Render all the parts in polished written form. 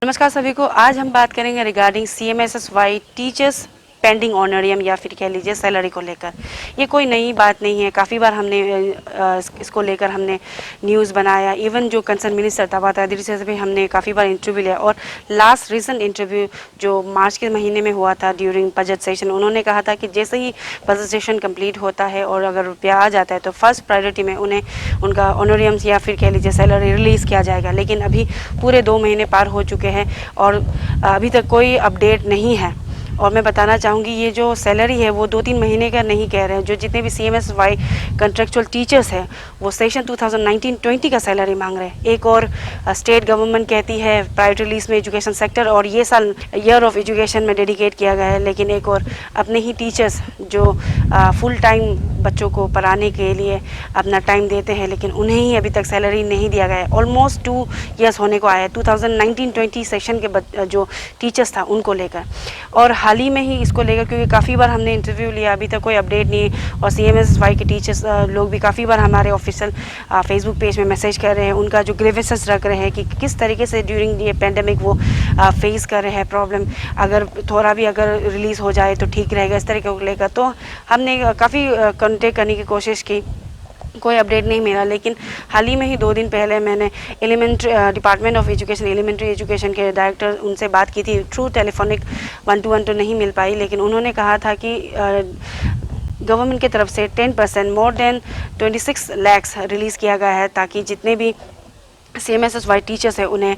नमस्कार सभी को। आज हम बात करेंगे रिगार्डिंग CMSSY टीचर्स पेंडिंग ऑनरियम या फिर कह लीजिए सैलरी को लेकर। ये कोई नई बात नहीं है, काफ़ी बार हमने इसको लेकर हमने न्यूज़ बनाया। इवन जो कंसर्न मिनिस्टर तबाता से भी हमने काफ़ी बार इंटरव्यू लिया और लास्ट रिसेंट इंटरव्यू जो मार्च के महीने में हुआ था ड्यूरिंग बजट सेशन, उन्होंने कहा था कि जैसे ही बजट सेशन कंप्लीट होता है और अगर रुपया आ जाता है तो फर्स्ट प्रायोरिटी में उन्हें उनका ऑनरियम्स या फिर कह लीजिए सैलरी रिलीज़ किया जाएगा। लेकिन अभी पूरे 2 महीने पार हो चुके हैं और अभी तक कोई अपडेट नहीं है। और मैं बताना चाहूँगी ये जो सैलरी है वो 2-3 महीने का नहीं कह रहे हैं। जो जितने भी CMSY कंट्रेक्चुअल टीचर्स हैं वो सेशन 2019-20 का सैलरी मांग रहे हैं। एक और स्टेट गवर्नमेंट कहती है प्राइवेट रिलीज में एजुकेशन सेक्टर और ये साल ईयर ऑफ एजुकेशन में डेडिकेट किया गया है, लेकिन एक और अपने ही टीचर्स जो फुल टाइम बच्चों को पढ़ाने के लिए अपना टाइम देते हैं, लेकिन उन्हें ही अभी तक सैलरी नहीं दिया गया है। ऑलमोस्ट 2 ईयर्स होने को आया है 2019-20 सेशन के जो टीचर्स था उनको लेकर। और हाल ही में ही इसको लेकर, क्योंकि काफ़ी बार हमने इंटरव्यू लिया, अभी तक कोई अपडेट नहीं है। और CMSY के टीचर्स लोग भी काफ़ी बार हमारे ऑफिशियल फेसबुक पेज में मैसेज कर रहे हैं, उनका जो ग्रीवेंसेस रख रहे हैं कि किस तरीके से ड्यूरिंग ये पेंडेमिक वो फेस कर रहे हैं प्रॉब्लम। अगर थोड़ा भी अगर रिलीज़ हो जाए तो ठीक रहेगा, इस तरीके को लेकर। तो हमने काफ़ी कॉन्टेक्ट करने की कोशिश की, कोई अपडेट नहीं मिला। लेकिन हाल ही में ही 2 दिन पहले मैंने department of education elementary education के डायरेक्टर उनसे बात की थी। थ्रू टेलीफोनिक 1-to-1 तो नहीं मिल पाई, लेकिन उन्होंने कहा था कि गवर्नमेंट की तरफ से 10% मोर देन 26 लाख रिलीज़ किया गया है ताकि जितने भी CMSSY टीचर्स है उन्हें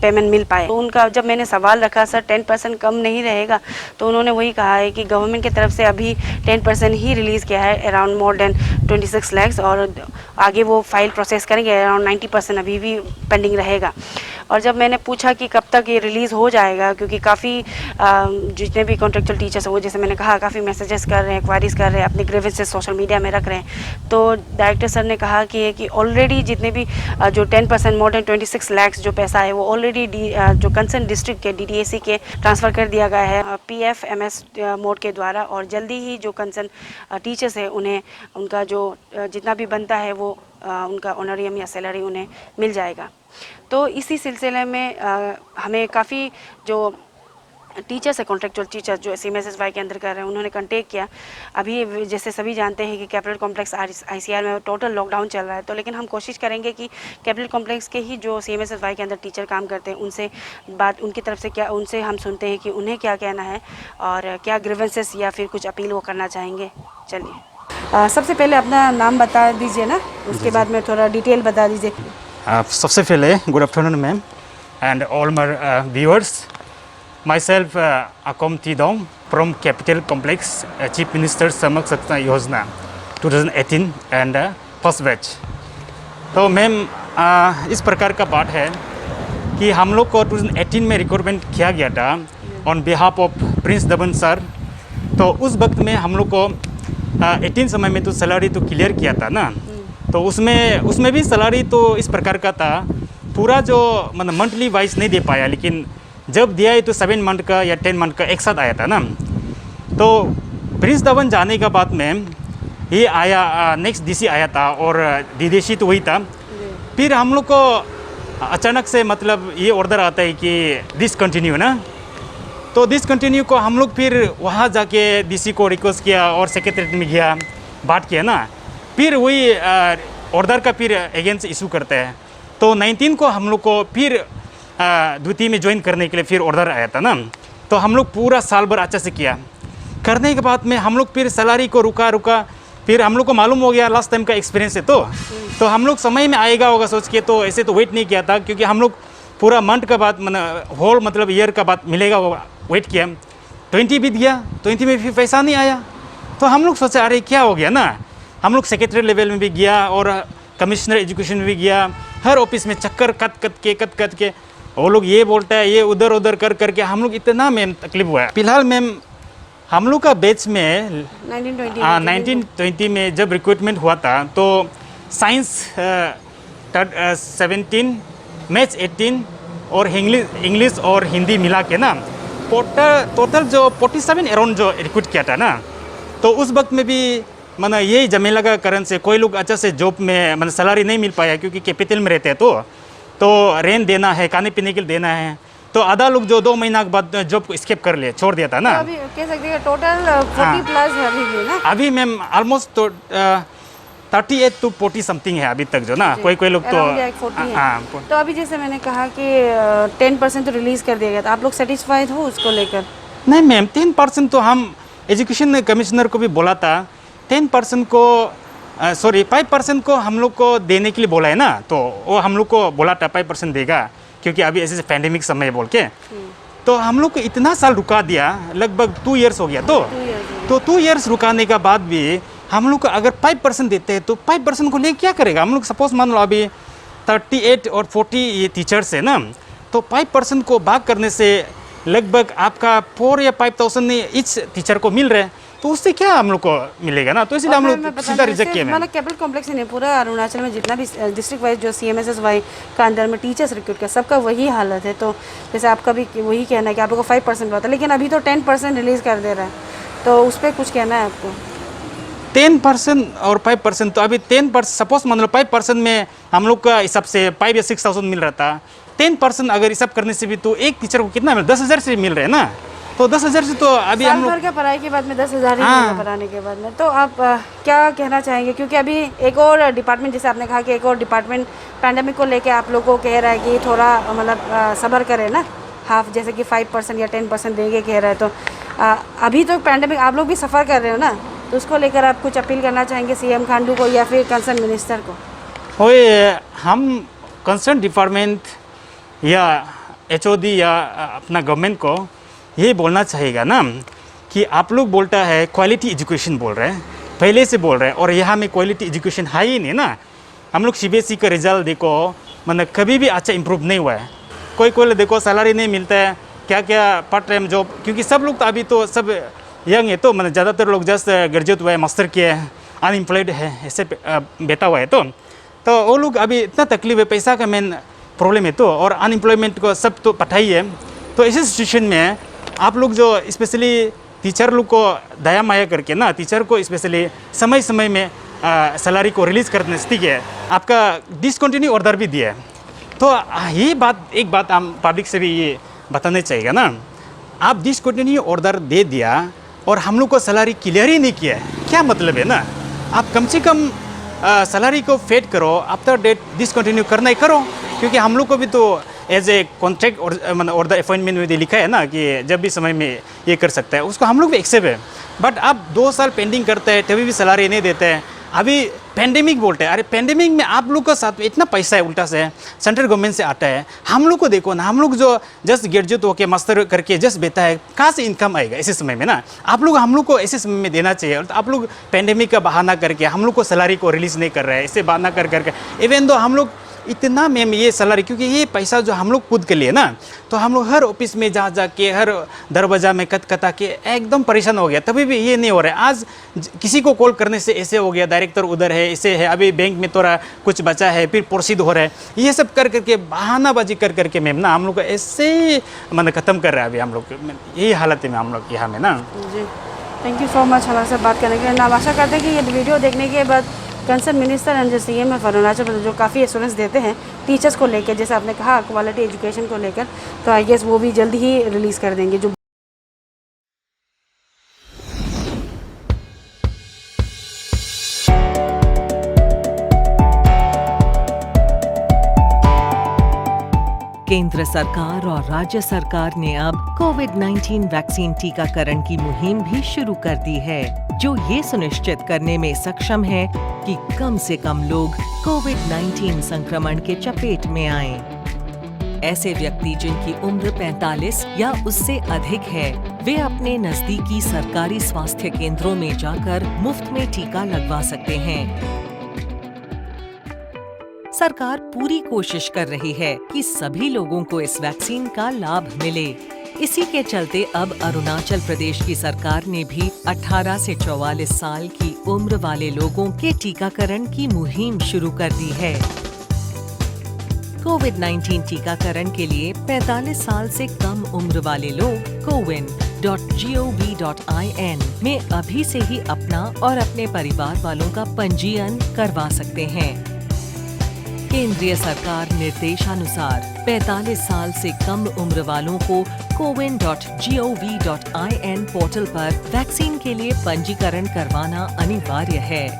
पेमेंट मिल पाए। तो उनका जब मैंने सवाल रखा सर 10% कम नहीं रहेगा, तो उन्होंने वही कहा है कि गवर्नमेंट की तरफ से अभी 10% ही रिलीज़ किया है, अराउंड मोर देन 26 लाख, और आगे वो फाइल प्रोसेस करेंगे, अराउंड 90% अभी भी पेंडिंग रहेगा। और जब मैंने पूछा कि कब तक ये रिलीज़ हो जाएगा, क्योंकि काफ़ी जितने भी कॉन्ट्रेक्चुअल टीचर्स हैं वो, जैसे मैंने कहा, काफ़ी मैसेजेस कर रहे हैं, क्वारीज कर रहे हैं, अपने ग्रीवेंसेस सोशल मीडिया में रख रहे हैं। तो डायरेक्टर सर ने कहा कि ऑलरेडी जितने भी जो 10% मोर देन 26 लाख जो पैसा है वो ऑलरेडी जो कंसर्न डिस्ट्रिक्ट के DDAC के ट्रांसफ़र कर दिया गया है PFMS मोड के द्वारा। और जल्दी ही जो कंसर्न टीचर्स है उन्हें उनका जो जितना भी बनता है वो उनका ऑनरियम या सैलरी उन्हें मिल जाएगा। तो इसी सिलसिले में हमें काफ़ी जो टीचर्स है, कॉन्ट्रेक्चुअल टीचर्स जो CMSSY के अंदर कर रहे हैं, उन्होंने कांटेक्ट किया। अभी जैसे सभी जानते हैं कि कैपिटल कॉम्प्लेक्स ICR में टोटल लॉकडाउन चल रहा है, तो लेकिन हम कोशिश करेंगे कि कैपिटल कॉम्प्लेक्स के ही जो CMSSY के अंदर टीचर काम करते हैं उनसे बात, उनकी तरफ से क्या, उनसे हम सुनते हैं कि उन्हें क्या कहना है और क्या ग्रीवेंसेस या फिर कुछ अपील वो करना चाहेंगे। चलिए सबसे पहले अपना नाम बता दीजिए ना, उसके बाद में थोड़ा डिटेल बता दीजिए। सबसे पहले good afternoon ma'am and all my viewers. Myself, Akom Tidong from Capital Complex, Chief Minister Samak Sakta Yojana 2018 and first batch. तो मैम इस प्रकार का बात है कि हम लोग को 2018 में रिक्रूटमेंट किया गया था ऑन बिहाफ ऑफ प्रिंस दबन सर। तो उस वक्त में हम लोग को 18 समय में तो सैलरी तो क्लियर किया था ना, तो उसमें भी सैलरी तो इस प्रकार का था, पूरा जो मतलब मंथली वाइज नहीं दे पाया, लेकिन जब दिया है तो 7 मंथ का या 10 मंथ का एक साथ आया था ना। तो प्रिंस दबन जाने का बाद में ये आया, नेक्स्ट DC आया था और DDAC तो वही था। फिर हम लोग को अचानक से मतलब ये ऑर्डर आता है कि डिसकंटिन्यू ना, तो डिसकंटिन्यू को हम लोग फिर वहाँ जाके DC को रिक्वेस्ट किया और सेक्रेटरीट में गया, बात किया ना, फिर वही ऑर्डर का फिर अगेंस्ट इशू करते हैं। तो 19 को हम लोग को फिर द्वितीय में ज्वाइन करने के लिए फिर ऑर्डर आया था ना। तो हम लोग पूरा साल भर अच्छे से किया, करने के बाद में हम लोग फिर सैलरी को रुका, फिर हम लोग को मालूम हो गया लास्ट टाइम का एक्सपीरियंस है, तो हम लोग समय में आएगा होगा सोच के तो ऐसे तो वेट नहीं किया था, क्योंकि हम लोग पूरा मंथ का बाद होल मतलब ईयर का बाद मिलेगा वो वेट किया। 20 बीत गया, 20 में फिर पैसा नहीं आया, तो हम लोग सोचा अरे क्या हो गया ना। हम लोग सेक्रेटरी लेवल में भी गया और कमिश्नर एजुकेशन में भी गया, हर ऑफिस में चक्कर कट के वो लोग ये बोलता है, ये उधर कर करके हम लोग इतना मैम तकलीफ हुआ है। फिलहाल मैम हम लोग का बैच में 1920 में जब रिक्रूटमेंट हुआ था तो साइंस 17, मैथ्स 18 और इंग्लिश और हिंदी मिला के ना टोटल जो 47 अराउंड जो रिक्रूट किया था ना। तो उस वक्त में भी मतलब यही झमेला का कारण से कोई लोग अच्छा से जॉब में मतलब सैलरी नहीं मिल पाया, क्योंकि कैपिटल में रहते हैं तो रेंट देना है, खाने पीने के लिए देना है, तो आधा लोग जो 2 महीना के बाद जॉब को स्किप कर लिए, छोड़ दिया था ना। तो अभी कह सकते हैं टोटल 40 प्लस है अभी भी ना। अभी मैम ऑलमोस्ट तो 38 to 40 समथिंग है अभी तक जो ना, कोई लोग तो Around like 40 है। तो अभी जैसे मैंने कहा कि 10% तो रिलीज कर दिया गया था, आप लोग सेटिस्फाइड हो उसको लेकर? नहीं मैम, 10% तो हम एजुकेशन कमिश्नर को भी बोला था, 10% को 5% को हम लोग को देने के लिए बोला है ना, तो वो हम लोग को बोला था 5% देगा, क्योंकि अभी ऐसे पैंडेमिक समय बोल के। तो हम लोग को इतना साल रुका दिया, लगभग 2 इयर्स हो गया। तो 2 इयर्स रुकाने का बाद भी हम लोग को अगर 5% देते हैं तो 5% को ले क्या करेगा हम लोग? सपोज मान लो अभी 38 और 40 ये टीचर्स है ना, तो 5% को भाग करने से लगभग आपका 4 या 5,000 इच टीचर को मिल रहे हैं, तो उससे क्या हम लोग को मिलेगा ना। तो इसलिए हम लोग सीधा रिजेक्ट किया। मतलब कैपिटल कॉम्प्लेक्स ही नहीं, पूरा अरुणाचल में जितना भी डिस्ट्रिक्ट वाइज जो CMSSY का अंदर में टीचर्स रिक्रूट कर, सबका वही हालत है। तो जैसे आपका भी वही कहना है कि आप लोग को 5% होता है, लेकिन अभी तो 10% रिलीज कर दे रहा है, तो उस पर कुछ कहना है आपको? 10% और 5%, तो अभी 10% सपोज मान लो 5% में हम लोग का हिसाब से 5 या 6,000 मिल रहा था। 10% अगर हिसाब करने से भी तो एक टीचर को कितना मिल, 10,000 से मिल रहे हैं ना। तो 10,000 से तो अभी हम लोग का पढ़ाई के बाद में 10,000 ही मिलेगा पढ़ाने के बाद में। तो आप क्या कहना चाहेंगे? क्योंकि अभी एक और डिपार्टमेंट, जैसे आपने कहा कि एक और डिपार्टमेंट पैंडेमिक को लेके आप लोगों को कह रहा है कि थोड़ा मतलब सब्र करे ना, हाफ जैसे कि 5% या 10% देंगे कह रहा है। तो अभी तो पैंडेमिक आप लोग भी सफ़र कर रहे हो ना, तो उसको लेकर आप कुछ अपील करना चाहेंगे CM खांडू को या फिर कंसर्न मिनिस्टर को? हम कंसर्न डिपार्टमेंट या HOD या अपना गवर्नमेंट को ये बोलना चाहिएगा ना कि आप लोग बोलता है क्वालिटी एजुकेशन बोल रहे हैं, पहले से बोल रहे हैं, और यहाँ में क्वालिटी एजुकेशन है ही नहीं ना। हम लोग CBSE का रिजल्ट देखो, मतलब कभी भी अच्छा इम्प्रूव नहीं हुआ है। कोई देखो सैलरी नहीं मिलता है, क्या पार्ट टाइम जॉब, क्योंकि सब लोग तो अभी तो सब यंग है, तो मतलब ज़्यादातर लोग जस्ट ग्रेजुएट हुआ है, मास्टर किया है, अनएम्प्लॉयड है, ऐसे बैठा हुआ है। तो वो लोग अभी इतना तकलीफ है, पैसा का मेन प्रॉब्लम है, तो और अनएम्प्लॉयमेंट को सब तो पठाई है। तो ऐसे सिचुएशन में आप लोग जो स्पेशली टीचर लोग को दया माया करके ना, टीचर को स्पेशली समय समय में सैलरी को रिलीज़ करने से, ठीक है, आपका डिसकंटिन्यू ऑर्डर भी दिया है। तो ये एक बात हम पब्लिक से भी ये बताना चाहिए ना, आप डिसकंटिन्यू ऑर्डर दे दिया और हम लोग को सैलरी क्लियर ही नहीं किया है, क्या मतलब है ना। आप कम से कम सैलरी को फेड करो, आफ्टर डेट डिसकंटिन्यू करना ही करो, क्योंकि हम लोग को भी तो एज ए कॉन्ट्रैक्ट और मतलब ऑर्डर अपॉइंटमेंट में लिखा है ना कि जब भी समय में ये कर सकता है, उसको हम लोग भी एक्सेप्ट है। बट आप 2 साल पेंडिंग करते हैं तभी भी सैलरी नहीं देते हैं। अभी पेंडेमिक बोलते हैं, अरे पेंडेमिक में आप लोग का साथ में इतना पैसा है, उल्टा से सेंट्रल गवर्नमेंट से आता है। हम लोग को देखो ना, हम लोग जो जस्ट ग्रेजुएट होकर मास्टर करके जस्ट बेटा है, कहाँ से इनकम आएगा ऐसे समय में ना। आप लोग हम लोग को ऐसे समय में देना चाहिए। और आप लोग पेंडेमिक का बहाना करके हम लोग को सैलरी को रिलीज़ नहीं कर रहे हैं, ऐसे बहाना करके इवन दो हम लोग इतना मैम ये सैलरी, क्योंकि ये पैसा जो हम लोग खुद के लिए ना, तो हम लोग हर ऑफिस में जा के हर दरवाजा में कता के एकदम परेशान हो गया, तभी भी ये नहीं हो रहा है। आज किसी को कॉल करने से ऐसे हो गया, डायरेक्टर उधर है, ऐसे है, अभी बैंक में थोड़ा कुछ बचा है, फिर प्रोसीड हो रहा है, ये सब कर करके बहानाबाजी कर करके मैम ना हम लोग को ऐसे मतलब ख़त्म कर रहा है। अभी हम लोग यही हालत है हम लोग यहाँ में ना। जी, थैंक यू सो मच हमारे साथ बात करने के लिए। हम आशा करते हैं कि ये वीडियो देखने के बाद concern minister and CM of Arunachal Pradesh जो काफ़ी एश्योरेंस देते हैं टीचर्स को लेकर, जैसे आपने कहा क्वालिटी एजुकेशन को लेकर, तो आई गेस वो भी जल्दी ही रिलीज़ कर देंगे। जो केंद्र सरकार और राज्य सरकार ने अब कोविड-19 वैक्सीन टीकाकरण की मुहिम भी शुरू कर दी है, जो ये सुनिश्चित करने में सक्षम है कि कम से कम लोग कोविड-19 संक्रमण के चपेट में आएं। ऐसे व्यक्ति जिनकी उम्र 45 या उससे अधिक है, वे अपने नजदीकी सरकारी स्वास्थ्य केंद्रों में जाकर मुफ्त में टीका लगवा सकते हैं। सरकार पूरी कोशिश कर रही है कि सभी लोगों को इस वैक्सीन का लाभ मिले। इसी के चलते अब अरुणाचल प्रदेश की सरकार ने भी 18 से 44 साल की उम्र वाले लोगों के टीकाकरण की मुहिम शुरू कर दी है। कोविड-19 टीकाकरण के लिए 45 साल से कम उम्र वाले लोग cowin.gov.in में अभी से ही अपना और अपने परिवार वालों का पंजीयन करवा सकते हैं। केंद्रीय सरकार निर्देशानुसार 45 साल से कम उम्र वालों को cowin.gov.in पोर्टल पर वैक्सीन के लिए पंजीकरण करवाना अनिवार्य है।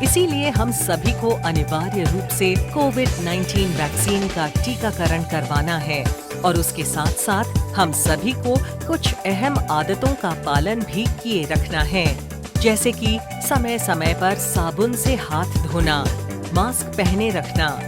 इसीलिए हम सभी को अनिवार्य रूप से कोविड-19 वैक्सीन का टीकाकरण करवाना है और उसके साथ साथ हम सभी को कुछ अहम आदतों का पालन भी किए रखना है, जैसे कि समय समय पर साबुन से हाथ धोना, मास्क पहने रखना,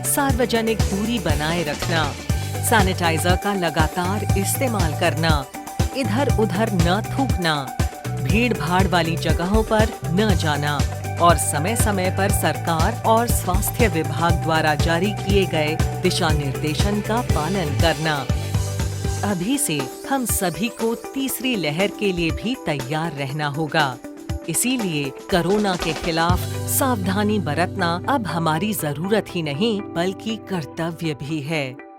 सार्वजनिक दूरी बनाए रखना, सैनिटाइजर का लगातार इस्तेमाल करना, इधर उधर न थूकना, भीड़ भाड़ वाली जगहों पर न जाना और समय समय पर सरकार और स्वास्थ्य विभाग द्वारा जारी किए गए दिशा निर्देशन का पालन करना। अभी से हम सभी को तीसरी लहर के लिए भी तैयार रहना होगा। इसीलिए कोरोना के खिलाफ सावधानी बरतना अब हमारी जरूरत ही नहीं बल्कि कर्तव्य भी है।